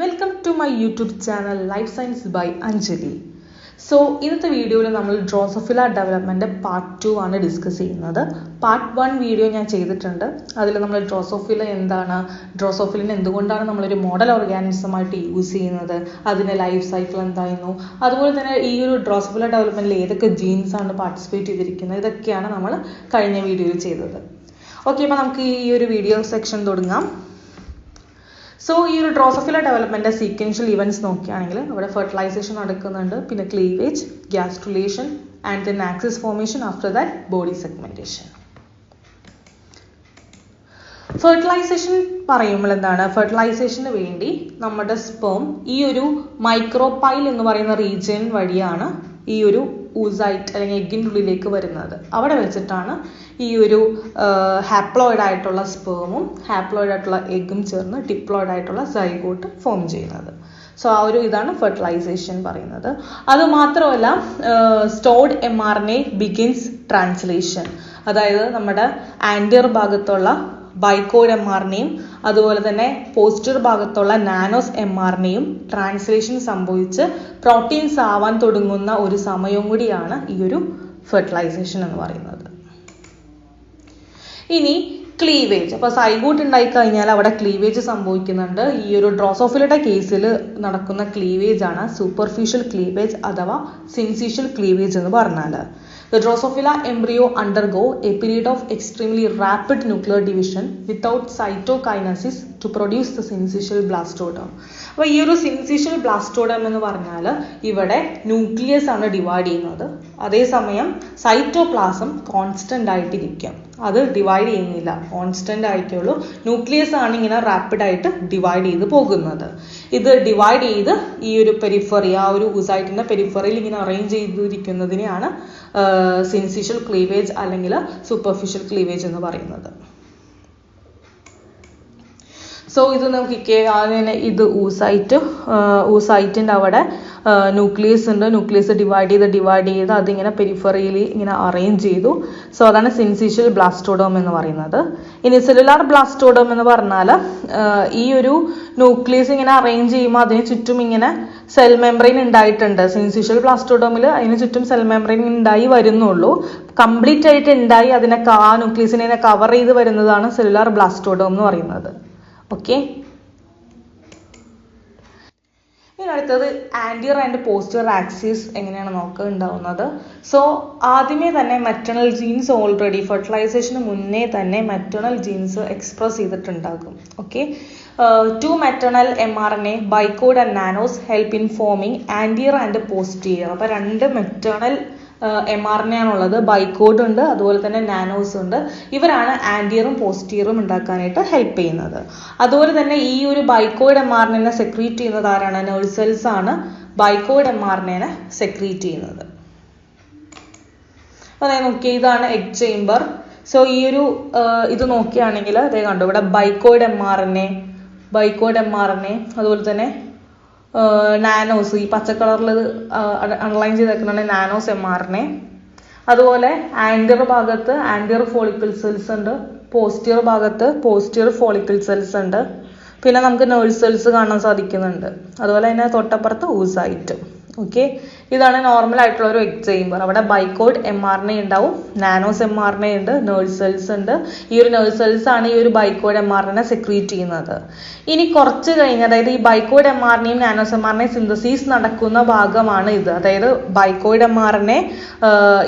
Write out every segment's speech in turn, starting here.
Welcome to my YouTube channel life science by Anjali. So ഇന്നത്തെ വീഡിയോയിൽ നമ്മൾ ഡ്രോസോഫില ഡെവലപ്മെൻറ്റ് പാർട്ട് 2 ആണ് ഡിസ്കസ് ചെയ്യുന്നത്. പാർട്ട് 1 വീഡിയോ ഞാൻ ചെയ്തിട്ടുണ്ട്. അതിൽ നമ്മൾ ഡ്രോസോഫില എന്താണ്, ഡ്രോസോഫിലിനെ എന്തുകൊണ്ടാണ് നമ്മളൊരു മോഡൽ ഓർഗാനിസമായിട്ട് യൂസ് ചെയ്യുന്നത്, അതിൻ്റെ ലൈഫ് സൈക്കിൾ എന്തായിരുന്നു, അതുപോലെ തന്നെ ഈ ഒരു ഡ്രോസോഫില ഡെവലപ്മെൻറ്റിൽ ഏതൊക്കെ ജീൻസ് ആണ് പാർട്ടിസിപ്പേറ്റ് ചെയ്തിരിക്കുന്നത്, ഇതൊക്കെയാണ് നമ്മൾ കഴിഞ്ഞ വീഡിയോയിൽ ചെയ്തത്. ഓക്കെ, അപ്പോൾ നമുക്ക് ഈ ഒരു വീഡിയോ സെക്ഷൻ തുടങ്ങാം. സോ ഈ ഒരു ഡ്രോസോഫില ഡെവലപ്മെൻറ്റ് സീക്വൻഷ്യൽ ഇവൻറ്റ്സ് നോക്കുകയാണെങ്കിൽ അവിടെ ഫെർട്ടിലൈസേഷൻ നടക്കുന്നുണ്ട്, പിന്നെ cleavage, gastrulation and then axis formation, after that body segmentation. Fertilisation പറയുമ്പോൾ എന്താണ്, ഫെർട്ടിലൈസേഷന് വേണ്ടി നമ്മുടെ സ്പേം ഈ ഒരു മൈക്രോപൈൽ എന്ന് പറയുന്ന റീജിയൻ വഴിയാണ് ഈ ഒരു ഊസൈറ്റ് അല്ലെങ്കിൽ എഗ്ഗിൻ്റെ ഉള്ളിലേക്ക് വരുന്നത്. അവിടെ വെച്ചിട്ടാണ് ഈ ഒരു ഹാപ്ലോയിഡ് ആയിട്ടുള്ള സ്പേമും ഹാപ്ലോയിഡ് ആയിട്ടുള്ള എഗ്ഗും ചേർന്ന് ഡിപ്ലോയിഡ് ആയിട്ടുള്ള സൈഗോട്ട് ഫോം ചെയ്യുന്നത്. സോ ആ ഒരു ഇതാണ് ഫെർട്ടിലൈസേഷൻ പറയുന്നത്. അതുമാത്രമല്ല, സ്റ്റോർഡ് mRNA ബിഗിൻസ് ട്രാൻസ്ലേഷൻ, അതായത് നമ്മുടെ ആൻറ്റിയർ ഭാഗത്തുള്ള ബൈക്കോഡ് mRNAയും അതുപോലെ തന്നെ പോസ്റ്റർ ഭാഗത്തുള്ള നാനോസ് mRNAയും ട്രാൻസ്ലേഷൻ സംഭവിച്ച് പ്രോട്ടീൻസ് ആവാൻ തുടങ്ങുന്ന ഒരു സമയവും കൂടിയാണ് ഈ ഒരു ഫെർട്ടിലൈസേഷൻ എന്ന് പറയുന്നത്. ഇനി ക്ലീവേജ്, അപ്പോൾ സൈഗോട്ട് ഉണ്ടായി കഴിഞ്ഞാൽ അവിടെ ക്ലീവേജ് സംഭവിക്കുന്നുണ്ട്. ഈ ഒരു ഡ്രോസോഫിലയുടെ കേസിൽ നടക്കുന്ന ക്ലീവേജ് ആണ് സൂപ്പർഫിഷ്യൽ ക്ലീവേജ് അഥവാ സിൻസിഷ്യൽ ക്ലീവേജ് എന്ന് പറഞ്ഞാൽ. The Drosophila embryo undergo a period of extremely rapid nuclear division without cytokinesis to produce the syncytial blastodome. അപ്പോൾ ഈ ഒരു സിൻസിഷ്യൽ ബ്ലാസ്റ്റോഡം എന്ന് പറഞ്ഞാൽ ഇവിടെ ന്യൂക്ലിയസ് ആണ് ഡിവൈഡ് ചെയ്യുന്നത്. അതേസമയം സൈറ്റോപ്ലാസം കോൺസ്റ്റന്റ് ആയിട്ടിരിക്കും, അത് ഡിവൈഡ് ചെയ്യുന്നില്ല, കോൺസ്റ്റന്റ് ആയിരിക്കുള്ളൂ. ന്യൂക്ലിയസ് ആണ് ഇങ്ങനെ റാപ്പിഡായിട്ട് ഡിവൈഡ് ചെയ്ത് പോകുന്നത്. ഇത് ഡിവൈഡ് ചെയ്ത് ഈ ഒരു പെരിഫറി, ആ ഒരു ഊസൈറ്റിന്റെ പെരിഫറിയിൽ ഇങ്ങനെ അറേഞ്ച് ചെയ്തിരിക്കുന്നതിനെയാണ് സിൻസിഷ്യൽ ക്ലീവേജ് അല്ലെങ്കിൽ സൂപ്പർഫിഷ്യൽ ക്ലീവേജ് എന്ന് പറയുന്നത്. സോ ഇത് നോക്കിക്കേ, ആദ്യം ഇത് ഊസൈറ്റിൻ്റെ അവിടെ ന്യൂക്ലിയസ് ഉണ്ട്, ന്യൂക്ലിയസ് ഡിവൈഡ് ചെയ്ത് അതിങ്ങനെ പെരിഫറിയിൽ ഇങ്ങനെ അറേഞ്ച് ചെയ്തു. സോ അതാണ് സിൻസിഷ്യൽ ബ്ലാസ്റ്റോഡോം എന്ന് പറയുന്നത്. ഇനി സെല്ലുലാർ ബ്ലാസ്റ്റോഡോം എന്ന് പറഞ്ഞാൽ ഈ ഒരു ന്യൂക്ലിയസ് ഇങ്ങനെ അറേഞ്ച് ചെയ്യുമ്പോൾ അതിന് ചുറ്റും ഇങ്ങനെ സെൽ മെംബ്രെയിൻ ഉണ്ടായിട്ടുണ്ട്. സിൻസിഷ്യൽ ബ്ലാസ്റ്റോഡോമിൽ അതിന് ചുറ്റും സെൽ മെംബ്രെയിൻ ഉണ്ടായി വരുന്നുള്ളൂ. കംപ്ലീറ്റ് ആയിട്ട് ഉണ്ടായി അതിനെ ആ ന്യൂക്ലിയസിനെ കവർ ചെയ്ത് വരുന്നതാണ് സെല്ലുലാർ ബ്ലാസ്റ്റോഡോം എന്ന് പറയുന്നത്. ഓക്കെ, ഇനി അടുത്തത് ആൻറ്റിയർ ആൻഡ് പോസ്റ്റർ ആക്സിസ് എങ്ങനെയാണ് നമുക്ക് ഉണ്ടാവുന്നത്. സോ ആദ്യമേ തന്നെ മെറ്റേണൽ ജീൻസ് ഓൾറെഡി ഫെർട്ടിലൈസേഷന് മുന്നേ തന്നെ മെറ്റേണൽ ജീൻസ് എക്സ്പ്രസ് ചെയ്തിട്ടുണ്ടാകും. Okay, two maternal mRNA bicoid and nanos help in forming anterior and posterior. അപ്പോൾ രണ്ട് മെറ്റേണൽ mRNA ആണുള്ളത്, ബൈക്കോഡ് ഉണ്ട് അതുപോലെ തന്നെ നാനോസ് ഉണ്ട്. ഇവരാണ് ആൻറ്റിയറും പോസ്റ്റീറിയറും ഉണ്ടാക്കാനായിട്ട് ഹെൽപ്പ് ചെയ്യുന്നത്. അതുപോലെ തന്നെ ഈ ഒരു ബൈക്കോഡ് mRNA സെക്രീറ്റ് ചെയ്യുന്നത് ആരാണ്, നെർവ് സെൽസ് ആണ് ബൈക്കോഡ് mRNA സെക്രീറ്റ് ചെയ്യുന്നത്. അതായത് നോക്കിയ ഇതാണ് എഗ് ചേംബർ. സോ ഈ ഒരു ഇത് നോക്കുകയാണെങ്കിൽ അതേ കണ്ടു, ഇവിടെ ബൈക്കോഡ് mRNA അതുപോലെ തന്നെ നാനോസ്, ഈ പച്ച കളറിൽ അണ്ടർലൈൻ ചെയ്തേക്കുന്നതാണ് നാനോസ് mRNA. അതുപോലെ ആൻറ്റിയർ ഭാഗത്ത് ആൻറ്റിയർ ഫോളിക്കിൾ സെൽസ് ഉണ്ട്, പോസ്റ്റീരിയർ ഭാഗത്ത് പോസ്റ്റീരിയർ ഫോളിക്കിൾ സെൽസ് ഉണ്ട്. പിന്നെ നമുക്ക് നെർവ് സെൽസ് കാണാൻ സാധിക്കുന്നുണ്ട്. അതുപോലെ തന്നെ തൊട്ടപ്പുറത്ത് ഊസൈറ്റ്. ഓക്കെ, ഇതാണ് നോർമൽ ആയിട്ടുള്ള ഒരു എഗ് ചേംബർ. അവിടെ ബൈക്കോഡ് mRNA ഉണ്ടാവും, നാനോസ് mRNA ഉണ്ട്, നെർവ് സെൽസ് ഉണ്ട്. ഈ ഒരു നെർവ് സെൽസ് ആണ് ഈ ഒരു ബൈക്കോഡ് mRNA സെക്രീറ്റ് ചെയ്യുന്നത്. ഇനി കുറച്ച് കഴിഞ്ഞ്, അതായത് ഈ ബൈക്കോഡ് mRNAയും നാനോസ് mRNA സിന്തസിസ് നടക്കുന്ന ഭാഗമാണ് ഇത്. അതായത് ബൈക്കോഡ് mRNA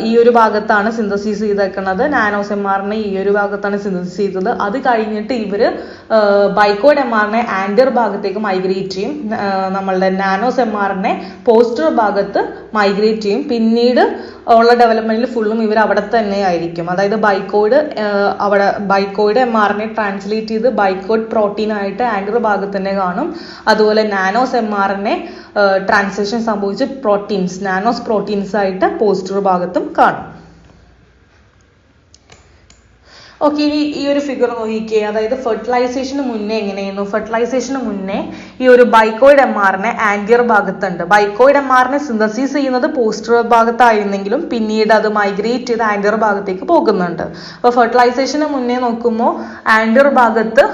ഈ ഒരു ഭാഗത്താണ് സിന്തസിസ് ചെയ്തേക്കുന്നത്, നാനോസ് mRNA ഈ ഒരു ഭാഗത്താണ് സിന്തസിസ് ചെയ്തത്. അത് കഴിഞ്ഞിട്ട് ഇവര് ബൈക്കോഡ് mRNA ആൻറ്റിയർ ഭാഗത്തേക്ക് മൈഗ്രേറ്റ് ചെയ്യും, നമ്മളുടെ നാനോസ് mRNA പോസ്റ്റർ ഭാഗത്ത് മൈഗ്രേറ്റ് ചെയ്യും. പിന്നീട് ഉള്ള ഡെവലപ്മെന്റിൽ ഫുള്ളും ഇവർ അവിടെ തന്നെ ആയിരിക്കും. അതായത് ബൈക്കോഡ് mRNA ട്രാൻസ്ലേറ്റ് ചെയ്ത് ബൈക്കോഡ് പ്രോട്ടീൻ ആയിട്ട് ആൻറ്റിയർ ഭാഗത്ത് തന്നെ കാണും. അതുപോലെ നാനോസ് mRNA ട്രാൻസ്ലേഷൻ സംഭവിച്ച് നാനോസ് പ്രോട്ടീൻസ് ആയിട്ട് പോസ്റ്റർ ഭാഗത്തും കാണും. ഓക്കെ, ഇനി ഈ ഒരു ഫിഗർ നോക്കിക്കേ, അതായത് ഫെർട്ടിലൈസേഷന് മുന്നേ എങ്ങനെയായിരുന്നു. ഫെർട്ടിലൈസേഷന് മുന്നേ ഈ ഒരു ബൈക്കോഡ് mRNA ആൻറ്റിയർ ഭാഗത്തുണ്ട്. ബൈക്കോഡ് mRNA സിന്തസിസ് ചെയ്യുന്നത് പോസ്റ്റർ ഭാഗത്തായിരുന്നെങ്കിലും പിന്നീട് അത് മൈഗ്രേറ്റ് ചെയ്ത് ആൻറ്റിയർ ഭാഗത്തേക്ക് പോകുന്നുണ്ട്. അപ്പോൾ ഫെർട്ടിലൈസേഷന് മുന്നേ നോക്കുമ്പോൾ ആൻറ്റിയർ ഭാഗത്ത്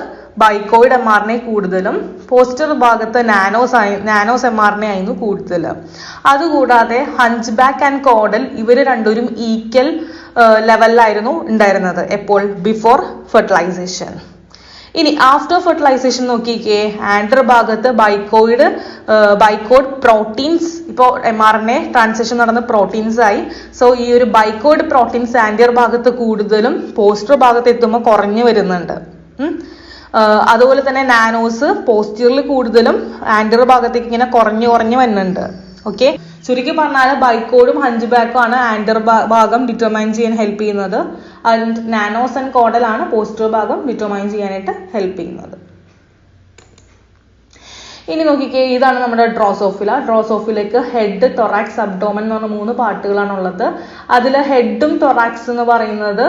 ബൈക്കോയിഡ് mRNA കൂടുതലും പോസ്റ്റർ ഭാഗത്ത് നാനോസ് mRNA ആയിരുന്നു കൂടുതൽ. അതുകൂടാതെ ഹഞ്ച് ബാക്ക് ആൻഡ് കോഡൽ ഇവർ രണ്ടുപേരും ഈക്വൽ ലെവലിലായിരുന്നു ഉണ്ടായിരുന്നത് എപ്പോൾ ബിഫോർ ഫെർട്ടിലൈസേഷൻ. ഇനി ആഫ്റ്റർ ഫെർട്ടിലൈസേഷൻ നോക്കിക്കേ, ആൻഡർ ഭാഗത്ത് ബൈക്കോഡ് പ്രോട്ടീൻസ്, ഇപ്പോൾ mRNA ട്രാൻസിഷൻ നടന്ന് പ്രോട്ടീൻസ് ആയി. സോ ഈ ഒരു ബൈക്കോഡ് പ്രോട്ടീൻസ് ആൻഡിയർ ഭാഗത്ത് കൂടുതലും പോസ്റ്റർ ഭാഗത്ത് എത്തുമ്പോൾ കുറഞ്ഞു വരുന്നുണ്ട്. അതുപോലെ തന്നെ നാനോസ് പോസ്റ്ററിൽ കൂടുതലും ആൻഡിയർ ഭാഗത്തേക്ക് ഇങ്ങനെ കുറഞ്ഞു വരുന്നുണ്ട്. ഓക്കെ, ചുരുക്കി പറഞ്ഞാൽ ബൈക്കോഡും ഹഞ്ച് ബാക്കും ആണ് ആൻഡിയർ ഭാഗം ഡിറ്റർമൈൻ ചെയ്യാൻ ഹെൽപ്പ് ചെയ്യുന്നത്. ആൻഡ് നാനോസ് ആൻഡ് കോഡലാണ് പോസ്റ്റർ ഭാഗം ഡിറ്റർമൈൻ ചെയ്യാനായിട്ട് ഹെൽപ്പ് ചെയ്യുന്നത്. ഇനി നോക്കിക്കേ, ഇതാണ് നമ്മുടെ ഡ്രോസോഫില. ഡ്രോസോഫിലയ്ക്ക് ഹെഡ്, തൊറാക്സ്, അബ്ഡോമൻ എന്ന് പറഞ്ഞ 3 പാർട്ടുകളാണുള്ളത്. അതിൽ ഹെഡും തൊറാക്സ് എന്ന് പറയുന്നത്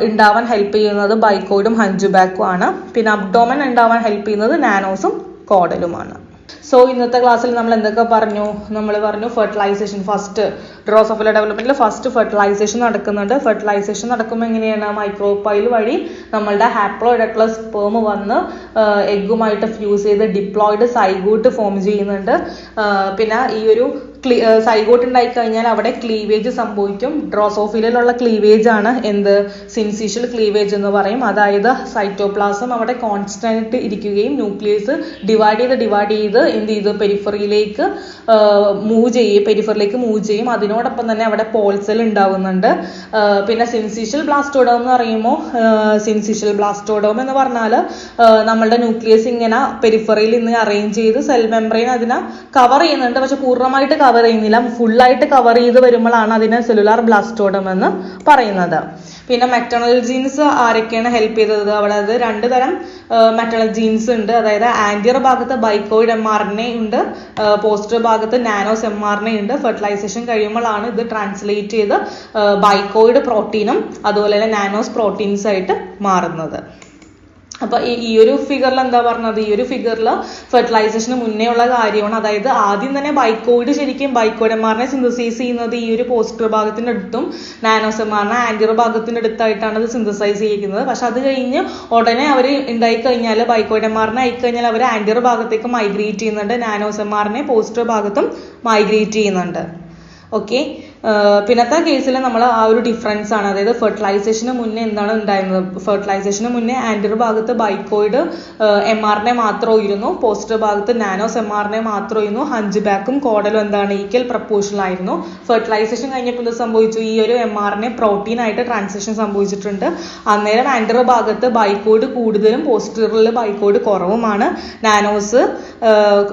ഉണ്ടാവാൻ ഹെൽപ്പ് ചെയ്യുന്നത് ബൈക്കോഡും ഹഞ്ച് ബാക്കും ആണ്. പിന്നെ അബ്ഡോമൻ ഉണ്ടാവാൻ ഹെൽപ്പ് ചെയ്യുന്നത് നാനോസും കോഡലുമാണ്. സോ ഇന്നത്തെ ക്ലാസ്സിൽ നമ്മൾ എന്തൊക്കെ പറഞ്ഞു? നമ്മൾ പറഞ്ഞു ഫെർട്ടിലൈസേഷൻ, ഫസ്റ്റ് ഡ്രോസോഫില ഡെവലപ്മെന്റിൽ ഫസ്റ്റ് ഫെർട്ടിലൈസേഷൻ നടക്കുന്നുണ്ട്. ഫെർട്ടിലൈസേഷൻ നടക്കുമ്പോൾ എങ്ങനെയാണ്? മൈക്രോപൈൽ വഴി നമ്മളുടെ ഹാപ്ലോയിഡ് ആയിട്ടുള്ള സ്പേം വന്ന് എഗ്ഗുമായിട്ട് ഫ്യൂസ് ചെയ്ത് ഡിപ്ലോയിഡ് സൈഗോട്ട് ഫോം ചെയ്യുന്നുണ്ട്. പിന്നെ ഈ ഒരു സൈഗോട്ട് ഉണ്ടായി കഴിഞ്ഞാൽ അവിടെ ക്ലീവേജ് സംഭവിക്കും. ഡ്രോസോഫിലുള്ള ക്ലീവേജ് ആണ് എന്ത്? സിൻസിഷ്യൽ ക്ലീവേജ് എന്ന് പറയും. അതായത് സൈറ്റോപ്ലാസം അവിടെ കോൺസ്റ്റന്റ് ഇരിക്കുകയും ന്യൂക്ലിയസ് ഡിവൈഡ് ചെയ്ത് എന്ത് ചെയ്ത് പെരിഫറിയിലേക്ക് മൂവ് ചെയ്യും. അതിനോടൊപ്പം തന്നെ അവിടെ പോൾസെൽ ഉണ്ടാവുന്നുണ്ട്. പിന്നെ സിൻസിഷ്യൽ ബ്ലാസ്റ്റോഡോം എന്ന് പറയുമ്പോൾ സിൻസിഷ്യൽ ബ്ലാസ്റ്റോഡോം എന്ന് പറഞ്ഞാൽ നമ്മളുടെ ന്യൂക്ലിയസ് ഇങ്ങനെ പെരിഫറിയിൽ നിന്ന് അറേഞ്ച് ചെയ്ത് സെൽ മെംബ്രെയിൻ അതിനെ കവർ ചെയ്യുന്നുണ്ട്. പക്ഷെ പൂർണ്ണമായിട്ട് കവർ ചെയ്യുന്നില്ല. ഫുള്ളായിട്ട് കവർ ചെയ്ത് വരുമ്പോഴാണ് അതിനെ സെല്ലുലാർ ബ്ലാസ്റ്റോഡം എന്ന് പറയുന്നത്. പിന്നെ മെറ്റേണൽ ജീൻസ് ആരൊക്കെയാണ് ഹെൽപ്പ് ചെയ്തത്? അവിടെ അത് 2 തരം മെറ്റേണൽ ജീൻസ് ഉണ്ട്. അതായത് ആൻഡിയർ ഭാഗത്ത് ബൈക്കോയിഡ് mRNA ഉണ്ട്, പോസ്റ്റർ ഭാഗത്ത് നാനോസ് mRNA ഉണ്ട്. ഫെർട്ടിലൈസേഷൻ കഴിയുമ്പോഴാണ് ഇത് ട്രാൻസ്ലേറ്റ് ചെയ്ത് ബൈക്കോയിഡ് പ്രോട്ടീനും അതുപോലെ തന്നെ നാനോസ് പ്രോട്ടീൻസ് ആയിട്ട് മാറുന്നത്. അപ്പൊ ഈ ഒരു ഫിഗറിൽ എന്താ പറഞ്ഞത്? ഈ ഒരു ഫിഗറിൽ ഫെർട്ടിലൈസേഷന് മുന്നേ ഉള്ള കാര്യമാണ്. അതായത് ആദ്യം തന്നെ ബൈക്കോയിഡ് mRNA സിന്തസൈസ് ചെയ്യുന്നത് ഈ ഒരു പോസ്റ്റർ ഭാഗത്തിന്റെ അടുത്തും നാനോസ് mRNA ആൻഡിയർ ഭാഗത്തിന്റെ അടുത്തായിട്ടാണ് ഇത് സിന്തസൈസ് ചെയ്യുന്നത്. പക്ഷെ അത് കഴിഞ്ഞ് ഉടനെ അവർ ഉണ്ടായി കഴിഞ്ഞാൽ ബൈക്കോയിഡ് mRNA ആയിക്കഴിഞ്ഞാൽ അവർ ആൻഡിയർ ഭാഗത്തേക്ക് മൈഗ്രേറ്റ് ചെയ്യുന്നുണ്ട്. നാനോസ് mRNA പോസ്റ്റർ ഭാഗത്തും മൈഗ്രേറ്റ് ചെയ്യുന്നുണ്ട്. ഓക്കെ, പിന്നത്തെ കേസിൽ നമ്മൾ ആ ഒരു ഡിഫറൻസ് ആണ്. അതായത് ഫെർട്ടിലൈസേഷന് മുന്നേ എന്താണ് ഉണ്ടായിരുന്നത്? ഫെർട്ടിലൈസേഷന് മുന്നേ ആൻഡിയർ ഭാഗത്ത് ബൈക്കോയിഡ് mRNA മാത്രമായിരുന്നു, പോസ്റ്റർ ഭാഗത്ത് നാനോസ് mRNA മാത്രമായിരുന്നു. ഹഞ്ച് ബാക്കും കോഡലും എന്താണ്? ഈക്വൽ പ്രപ്പോർഷനിലായിരുന്നു. ഫെർട്ടിലൈസേഷൻ കഴിഞ്ഞപ്പോൾ എന്ത് സംഭവിച്ചു? ഈ ഒരു mRNA പ്രോട്ടീൻ ആയിട്ട് ട്രാൻസിഷൻ സംഭവിച്ചിട്ടുണ്ട്. അന്നേരം ആൻഡിയർ ഭാഗത്ത് ബൈക്കോയിഡ് കൂടുതലും പോസ്റ്ററിൽ ബൈക്കോയിഡ് കുറവുമാണ്. നാനോസ്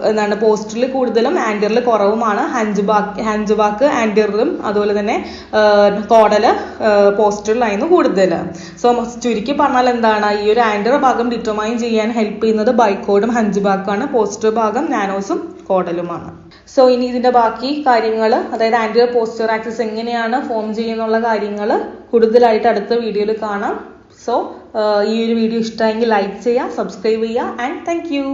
എന്താണ്? പോസ്റ്ററിൽ കൂടുതലും ആൻഡിയറിൽ കുറവുമാണ്. ഹഞ്ച് ബാക്ക് ആൻഡിയറിലും അതുപോലെ തന്നെ കോഡല് പോസ്റ്ററിലായിരുന്നു കൂടുതൽ. സോ ചുരുക്കി പറഞ്ഞാൽ എന്താണ്? ഈ ഒരു ആൻഡിയർ ഭാഗം ഡിറ്റർമൈൻ ചെയ്യാൻ ഹെൽപ്പ് ചെയ്യുന്നത് ബൈക്കോഡും ഹഞ്ച് ബാക്കാണ്. പോസ്റ്റർ ഭാഗം നാനോസും കോഡലുമാണ്. സോ ഇനി ഇതിന്റെ ബാക്കി കാര്യങ്ങൾ, അതായത് ആൻഡിയർ പോസ്റ്റർ ആക്സിസ് എങ്ങനെയാണ് ഫോം ചെയ്യുന്നുള്ള കാര്യങ്ങൾ കൂടുതലായിട്ട് അടുത്ത വീഡിയോയിൽ കാണാം. സോ ഈ ഒരു വീഡിയോ ഇഷ്ടമായെങ്കിൽ ലൈക്ക് ചെയ്യുക, സബ്സ്ക്രൈബ് ചെയ്യുക. And thank you.